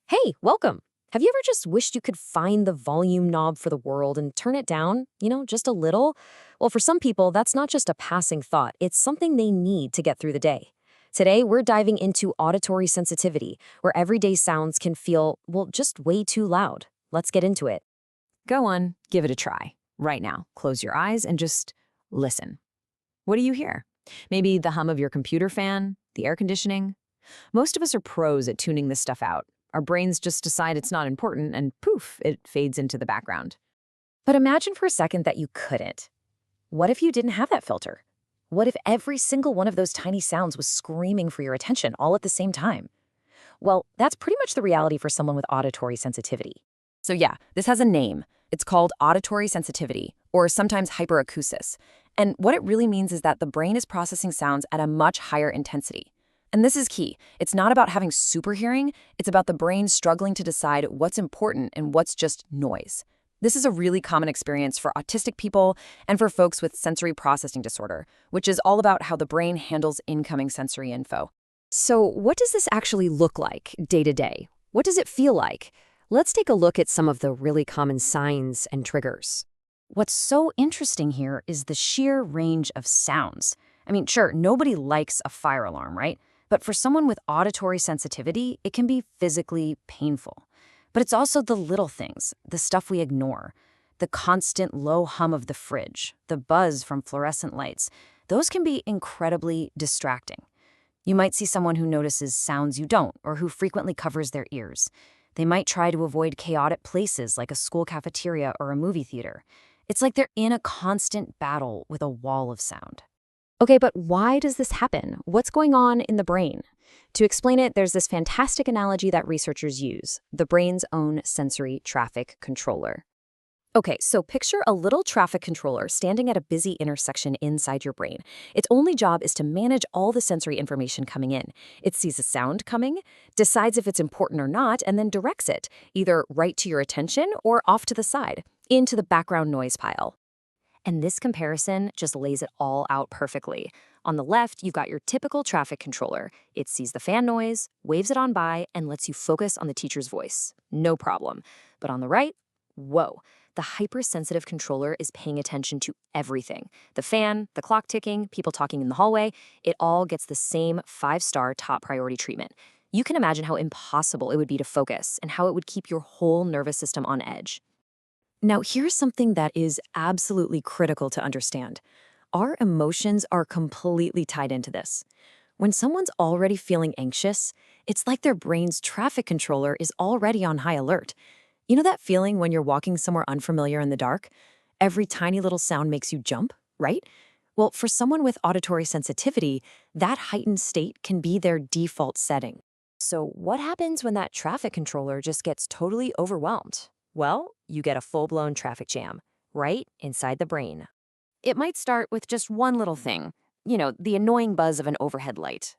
Hey, welcome. Have you ever just wished you could find the volume knob for the world and turn it down, just a little? Well, for some people, that's not just a passing thought, it's something they need to get through the day. Today, we're diving into auditory sensitivity, where everyday sounds can feel, well, just way too loud. Let's get into it. Go on, give it a try. Right now, close your eyes and just listen. What do you hear? Maybe the hum of your computer fan, the air conditioning? Most of us are pros at tuning this stuff out. Our brains just decide it's not important and poof, it fades into the background. But imagine for a second that you couldn't. What if you didn't have that filter? What if every single one of those tiny sounds was screaming for your attention all at the same time? Well, that's pretty much the reality for someone with auditory sensitivity. So yeah, this has a name. It's called auditory sensitivity, or sometimes hyperacusis. And what it really means is that the brain is processing sounds at a much higher intensity. And this is key. It's not about having super hearing, it's about the brain struggling to decide what's important and what's just noise. This is a really common experience for autistic people and for folks with sensory processing disorder, which is all about how the brain handles incoming sensory info. So what does this actually look like day to day? What does it feel like? Let's take a look at some of the really common signs and triggers. What's so interesting here is the sheer range of sounds. I mean, sure, nobody likes a fire alarm, right? But for someone with auditory sensitivity, it can be physically painful. But it's also the little things, the stuff we ignore, the constant low hum of the fridge, the buzz from fluorescent lights. Those can be incredibly distracting. You might see someone who notices sounds you don't, or who frequently covers their ears. They might try to avoid chaotic places like a school cafeteria or a movie theater. It's like they're in a constant battle with a wall of sound. Okay, but why does this happen? What's going on in the brain? To explain it, there's this fantastic analogy that researchers use, the brain's own sensory traffic controller. Okay, so picture a little traffic controller standing at a busy intersection inside your brain. Its only job is to manage all the sensory information coming in. It sees a sound coming, decides if it's important or not, and then directs it, either right to your attention or off to the side, into the background noise pile. And this comparison just lays it all out perfectly. On the left, you've got your typical traffic controller. It sees the fan noise, waves it on by, and lets you focus on the teacher's voice. No problem. But on the right, whoa. The hypersensitive controller is paying attention to everything. The fan, the clock ticking, people talking in the hallway, it all gets the same 5-star top priority treatment. You can imagine how impossible it would be to focus and how it would keep your whole nervous system on edge. Now, here's something that is absolutely critical to understand. Our emotions are completely tied into this. When someone's already feeling anxious, it's like their brain's traffic controller is already on high alert. You know that feeling when you're walking somewhere unfamiliar in the dark? Every tiny little sound makes you jump, right? Well, for someone with auditory sensitivity, that heightened state can be their default setting. So what happens when that traffic controller just gets totally overwhelmed? Well, you get a full-blown traffic jam, right inside the brain. It might start with just one little thing, the annoying buzz of an overhead light.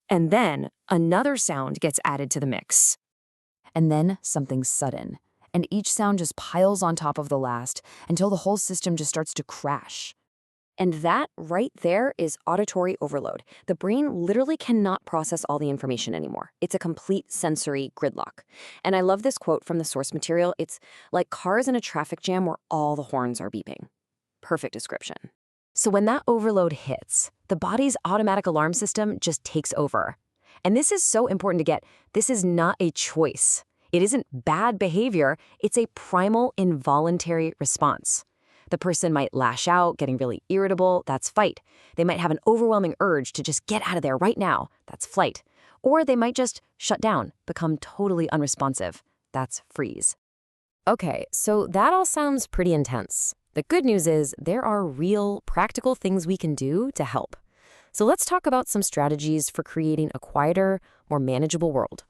And then another sound gets added to the mix. And then something sudden. And each sound just piles on top of the last until the whole system just starts to crash. And that right there is auditory overload. The brain literally cannot process all the information anymore. It's a complete sensory gridlock. And I love this quote from the source material. It's like cars in a traffic jam where all the horns are beeping. Perfect description. So when that overload hits, the body's automatic alarm system just takes over. And this is so important to get. This is not a choice. It isn't bad behavior. It's a primal involuntary response. The person might lash out, getting really irritable, that's fight. They might have an overwhelming urge to just get out of there right now, that's flight. Or they might just shut down, become totally unresponsive, that's freeze. Okay, so that all sounds pretty intense. The good news is there are real, practical things we can do to help. So let's talk about some strategies for creating a quieter, more manageable world.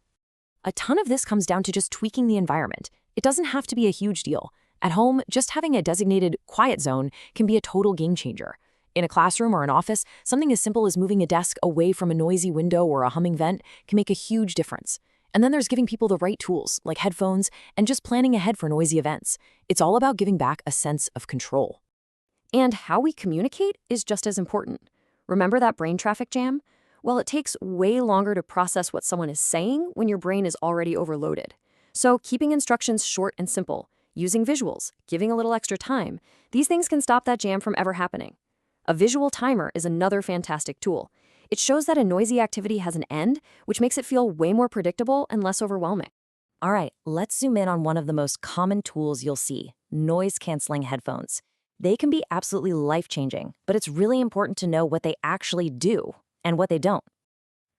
A ton of this comes down to just tweaking the environment. It doesn't have to be a huge deal. At home, just having a designated quiet zone can be a total game changer. In a classroom or an office, something as simple as moving a desk away from a noisy window or a humming vent can make a huge difference. And then there's giving people the right tools, like headphones, and just planning ahead for noisy events. It's all about giving back a sense of control. And how we communicate is just as important. Remember that brain traffic jam? Well, it takes way longer to process what someone is saying when your brain is already overloaded. So, keeping instructions short and simple, using visuals, giving a little extra time, these things can stop that jam from ever happening. A visual timer is another fantastic tool. It shows that a noisy activity has an end, which makes it feel way more predictable and less overwhelming. All right, let's zoom in on one of the most common tools you'll see, noise-canceling headphones. They can be absolutely life-changing, but it's really important to know what they actually do and what they don't.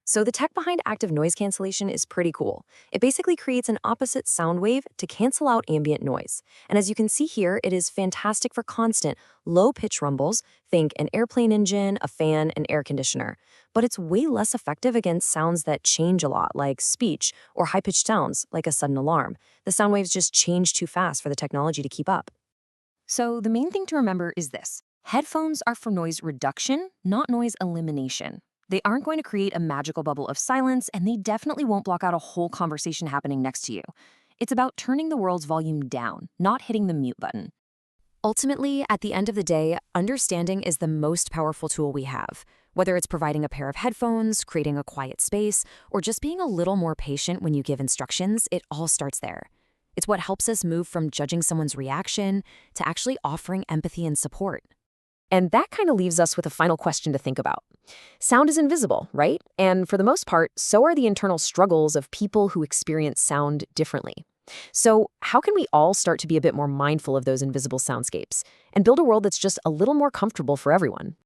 So the tech behind active noise cancellation is pretty cool. It basically creates an opposite sound wave to cancel out ambient noise. And as you can see here, it is fantastic for constant, low-pitch rumbles, think an airplane engine, a fan, an air conditioner. But it's way less effective against sounds that change a lot, like speech, or high-pitched sounds, like a sudden alarm. The sound waves just change too fast for the technology to keep up. So the main thing to remember is this. Headphones are for noise reduction, not noise elimination. They aren't going to create a magical bubble of silence, and they definitely won't block out a whole conversation happening next to you. It's about turning the world's volume down, not hitting the mute button. Ultimately, at the end of the day, understanding is the most powerful tool we have. Whether it's providing a pair of headphones, creating a quiet space, or just being a little more patient when you give instructions, it all starts there. It's what helps us move from judging someone's reaction to actually offering empathy and support. And that kind of leaves us with a final question to think about. Sound is invisible, right? And for the most part, so are the internal struggles of people who experience sound differently. So how can we all start to be a bit more mindful of those invisible soundscapes and build a world that's just a little more comfortable for everyone?